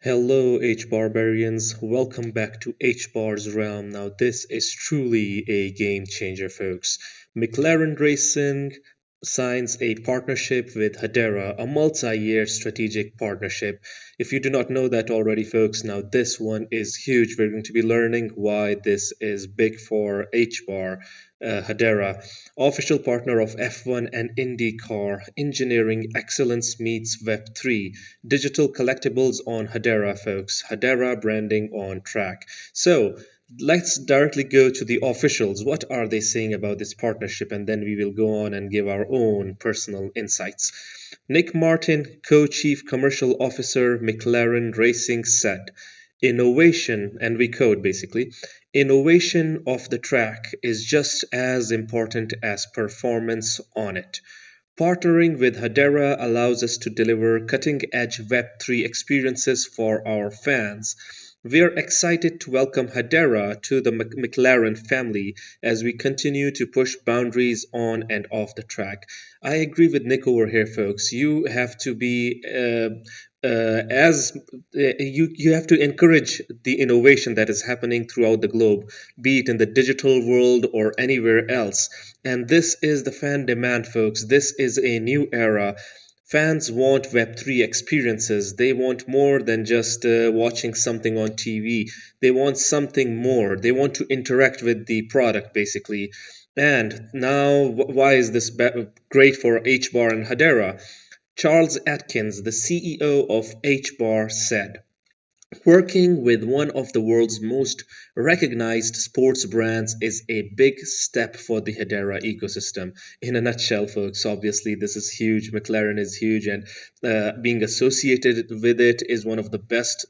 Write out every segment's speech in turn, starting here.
Hello, H Barbarians. Welcome back to H Bar's realm. Now, this is truly a game changer, folks. McLaren Racing signs a partnership with Hedera, a multi year strategic partnership. If you do not know that already, folks, now this one is huge. We're going to be learning why this is big for H Bar. Hedera, official partner of F1 and IndyCar, engineering excellence meets Web3. Digital collectibles on Hedera, folks. Hedera branding on track. So let's directly go to the officials. What are they saying about this partnership? And then we will go on and give our own personal insights. Nick Martin, co-chief commercial officer, McLaren Racing, said, innovation, and we code basically, innovation of the track is just as important as performance on it. Partnering with Hedera allows us to deliver cutting-edge Web3 experiences for our fans. We are excited to welcome Hedera to the McLaren family as we continue to push boundaries on and off the track. I agree with Nick over here, folks. You have to be as you have to encourage the innovation that is happening throughout the globe, be it in the digital world or anywhere else. And this is the fan demand, folks. This is a new era. Fans want Web3 experiences. They want more than just watching something on TV. They want something more. They want to interact with the product, basically. And now, why is this great for HBAR and Hedera? Charles Atkins, the CEO of HBAR, said, working with one of the world's most recognized sports brands is a big step for the Hedera ecosystem. In a nutshell, folks, obviously this is huge. McLaren is huge, and being associated with it is one of the best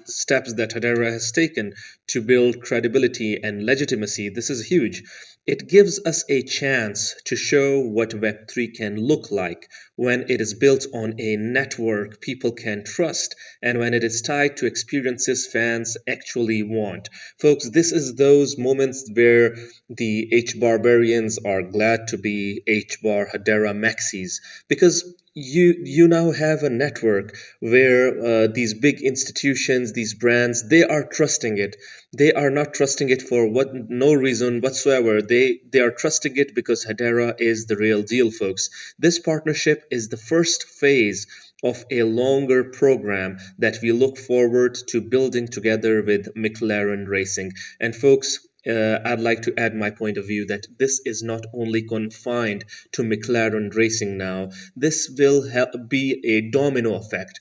steps that Hedera has taken to build credibility and legitimacy. This is huge. It gives us a chance to show what Web3 can look like when it is built on a network people can trust and when it is tied to experiences fans actually want. Folks, this is those moments where the H barbarians are glad to be H bar Hedera maxis, because you now have a network where these big institutions, these brands, they are trusting it. They are not trusting it for no reason whatsoever. They are trusting it because Hedera is the real deal, folks. This partnership is the first phase of a longer program that we look forward to building together with McLaren Racing. And folks, I'd like to add my point of view that this is not only confined to McLaren Racing now. This will be a domino effect.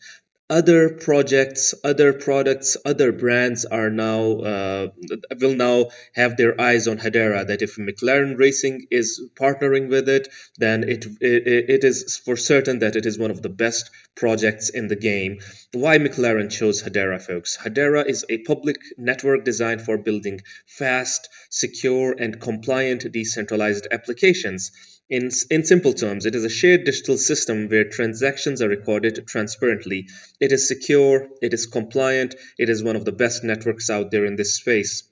Other projects, other products, other brands are now will now have their eyes on Hedera. That if McLaren Racing is partnering with it, then it is for certain that it is one of the best projects in the game. Why McLaren chose Hedera, folks? Hedera is a public network designed for building fast, secure, and compliant decentralized applications. In simple terms, it is a shared digital system where transactions are recorded transparently. It is secure, it is compliant, it is one of the best networks out there in this space.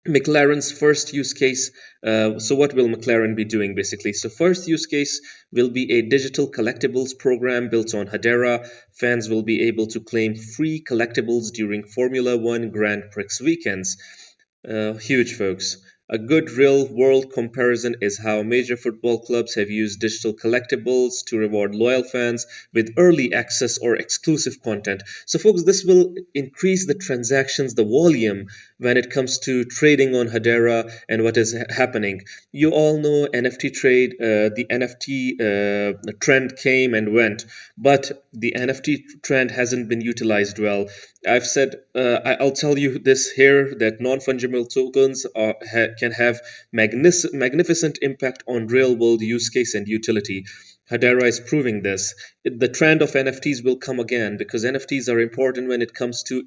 McLaren's first use case. So what will McLaren be doing basically? So first use case will be a digital collectibles program built on Hedera. Fans will be able to claim free collectibles during Formula One Grand Prix weekends. Huge, folks. A good real-world comparison is how major football clubs have used digital collectibles to reward loyal fans with early access or exclusive content. So, folks, this will increase the transactions, the volume when it comes to trading on Hedera and what is happening. You all know NFT trade, the NFT trend came and went, but the NFT trend hasn't been utilized well. I've said, I'll tell you this here, that non-fungible tokens can have magnificent impact on real-world use case and utility. Hedera is proving this. The trend of NFTs will come again because NFTs are important when it comes to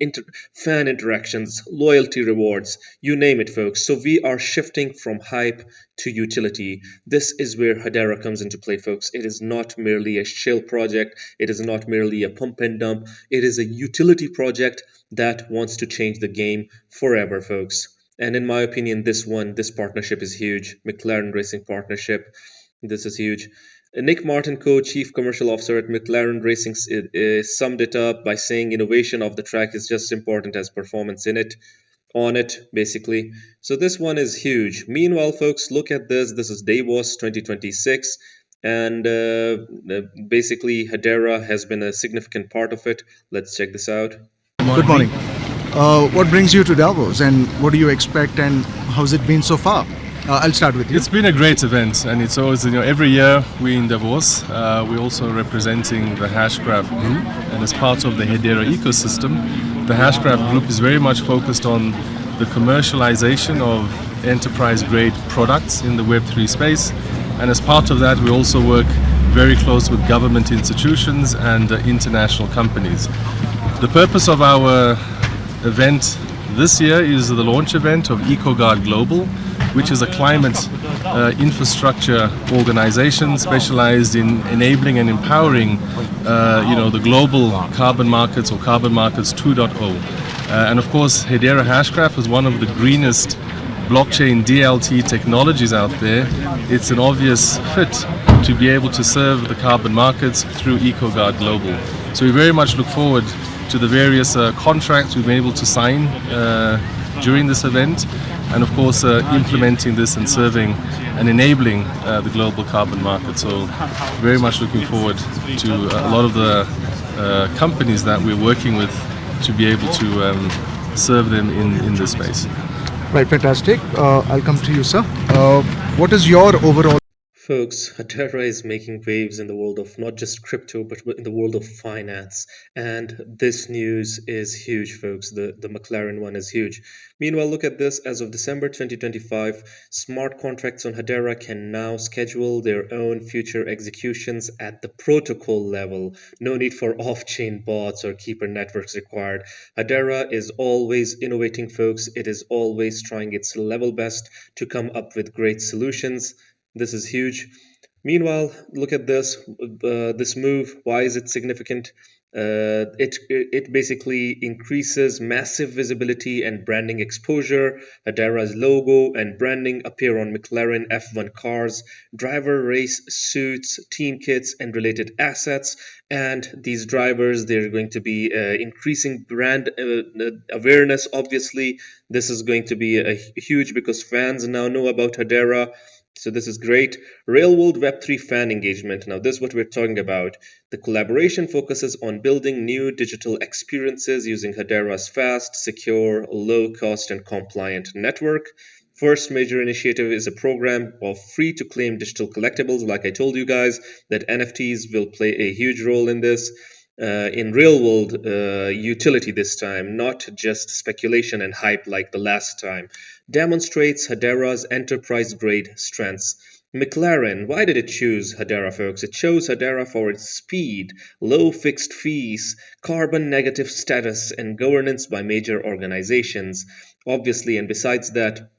fan interactions, loyalty rewards, you name it, folks. So we are shifting from hype to utility. This is where Hedera comes into play, folks. It is not merely a shell project. It is not merely a pump and dump. It is a utility project that wants to change the game forever, folks. And in my opinion, this partnership is huge. McLaren Racing Partnership, this is huge. Nick Martin, co-chief commercial officer at McLaren Racing, summed it up by saying innovation of the track is just as important as performance on it, basically. So this one is huge. Meanwhile, folks, look at this. This is Davos 2026, and basically Hedera has been a significant part of it. Let's check this out. Good morning. What brings you to Davos, and what do you expect, and how's it been so far? I'll start with you. It's been a great event, and it's always, every year we're in Davos. We're also representing the Hashgraph Group, and as part of the Hedera ecosystem, the Hashgraph Group is very much focused on the commercialization of enterprise-grade products in the Web3 space, and as part of that, we also work very close with government institutions and international companies. The purpose of our event this year is the launch event of EcoGuard Global, which is a climate infrastructure organization specialized in enabling and empowering the global carbon markets, or carbon markets 2.0. And of course, Hedera Hashgraph is one of the greenest blockchain DLT technologies out there. It's an obvious fit to be able to serve the carbon markets through EcoGuard Global. So we very much look forward to the various contracts we've been able to sign during this event, and of course implementing this and serving and enabling the global carbon market. So very much looking forward to a lot of the companies that we're working with to be able to serve them in this space. Right, fantastic. I'll come to you, sir. What is your overall... Folks, Hedera is making waves in the world of not just crypto, but in the world of finance. And this news is huge, folks. The McLaren one is huge. Meanwhile, look at this. As of December 2025, smart contracts on Hedera can now schedule their own future executions at the protocol level. No need for off-chain bots or keeper networks required. Hedera is always innovating, folks. It is always trying its level best to come up with great solutions. This is huge. Meanwhile, look at this move. Why is it significant? It basically increases massive visibility and branding exposure. Hedera's logo and branding appear on McLaren F1 cars, driver race suits, team kits, and related assets. And these drivers, they're going to be increasing brand awareness. Obviously, this is going to be huge because fans now know about Hedera. So this is great. Real-world Web3 fan engagement. Now this is what we're talking about. The collaboration focuses on building new digital experiences using Hedera's fast, secure, low-cost, and compliant network. First major initiative is a program of free-to-claim digital collectibles. Like I told you guys, that NFTs will play a huge role in this. In real-world utility this time, not just speculation and hype like the last time. Demonstrates Hedera's enterprise-grade strengths. McLaren, why did it choose Hedera, folks? It chose Hedera for its speed, low fixed fees, carbon negative status, and governance by major organizations. Obviously, and besides that,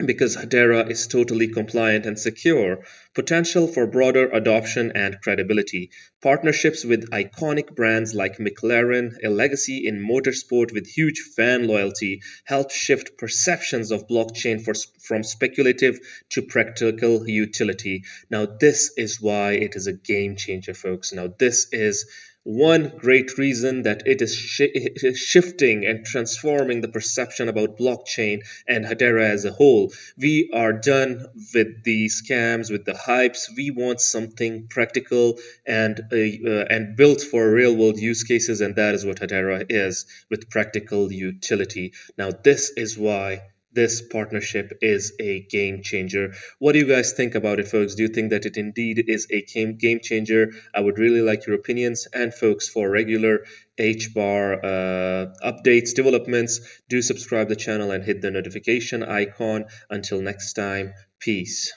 because Hedera is totally compliant and secure, potential for broader adoption and credibility, partnerships with iconic brands like McLaren, a legacy in motorsport with huge fan loyalty, help shift perceptions of blockchain from speculative to practical utility. Now, this is why it is a game changer, folks. Now, this is one great reason that it is shifting and transforming the perception about blockchain and Hedera as a whole. We are done with the scams, with the hypes. We want something practical and built for real world use cases, and that is what Hedera is, with practical utility. Now this is why this partnership is a game changer. What do you guys think about it, folks? Do you think that it indeed is a game changer? I would really like your opinions. And folks, for regular HBAR updates, developments, do subscribe the channel and hit the notification icon. Until next time, peace.